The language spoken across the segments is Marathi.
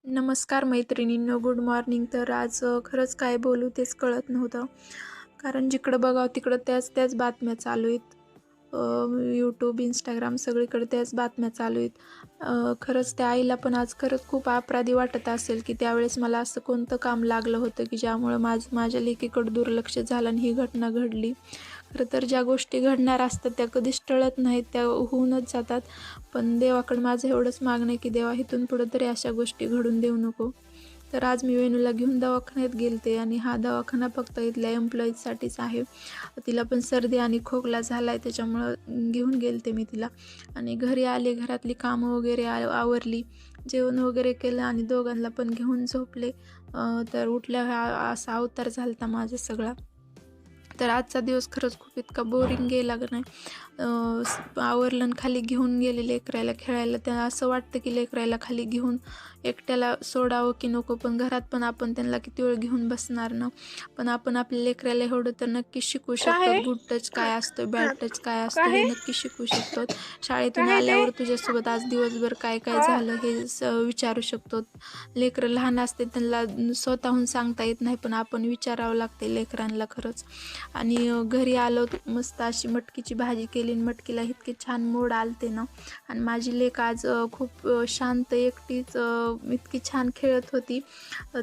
नमस्कार मैत्रिणींनो, गुड मॉर्निंग. तर आज खरंच काय बोलू तेच कळत नव्हतं. कारण जिकडं बघावं तिकडं त्याच बातम्या चालू आहेत. यूट्यूब, इंस्टाग्राम सगळीकडे त्याच बातम्या चालू आहेत. खरंच त्या आईला पण आज खरंच खूप अपराधी वाटत असेल, की त्यावेळेस मला असं कोणतं काम लागलं होतं, की ज्यामुळं माझ्या लेकीकडे दुर्लक्ष झालं आणि ही घटना घडली. खरं तर ज्या गोष्टी घडणार असतात त्या कधीच टळत नाहीत, त्या होऊनच जातात. पण देवाकडं माझं एवढंच मागणं आहे, की देवा इथून पुढं तरी अशा गोष्टी घडून देऊ नको. तर आज मी वेणूला घेऊन दवाखान्यात गेलते आणि हा दवाखाना फक्त इथल्या एम्प्लॉईजसाठीच आहे. तिला पण सर्दी आणि खोकला झाला आहे, त्याच्यामुळं घेऊन गेलते मी तिला. आणि घरी आले, घरातली कामं वगैरे आवरली, जेवण वगैरे केलं आणि दोघांना पण घेऊन झोपले. तर उठल्या असा अवतार झाला होता माझा सगळा. तर आजचा दिवस खरंच खूप इतका बोरिंग गेला का नाही. आवरलं आणि खाली घेऊन गेले लेकराला खेळायला. त्यांना असं वाटतं की लेकराला खाली घेऊन एकट्याला सोडावं की नको, पण घरात पण आपण त्यांना किती वेळ घेऊन बसणार ना. पण आपण आपल्या लेकराला एवढं तर नक्कीच शिकवू काय शकतो. आहे? गुड टच काय असतं, बॅड हां. टच काय असतं, काय हे आहे? नक्कीच शिकवू शकतो. शाळेतून काय आहे ते? आल्यावर तुझ्यासोबत आज दिवसभर काय काय हां. झालं हे विचारू शकतो. लेकरं लहान असते, त्यांना स्वतःहून सांगता येत नाही, पण आपण विचारावं लागते लेकरांना खरंच. आणि घरी आलो मस्त अशी मटकीची भाजी केली आणि मटकीला इतके छान मोड आलते ना. आणि माझी लेक आज खूप शांत एकटीच इतकी छान खेळत होती.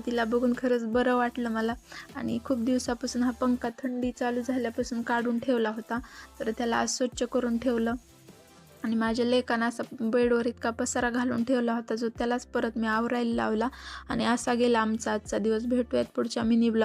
तिला बघून खरंच बरं वाटलं मला. आणि खूप दिवसापासून हा पंखा थंडी चालू झाल्यापासून काढून ठेवला होता, तर त्याला आज स्वच्छ करून ठेवलं. आणि माझ्या लेकानं असा बेडवर इतका पसारा घालून ठेवला होता, जो त्यालाच परत मी आवरायला लावला. आणि असा गेला आमचा आजचा दिवस. भेटूयात पुढच्या मिनी ब्लॉग.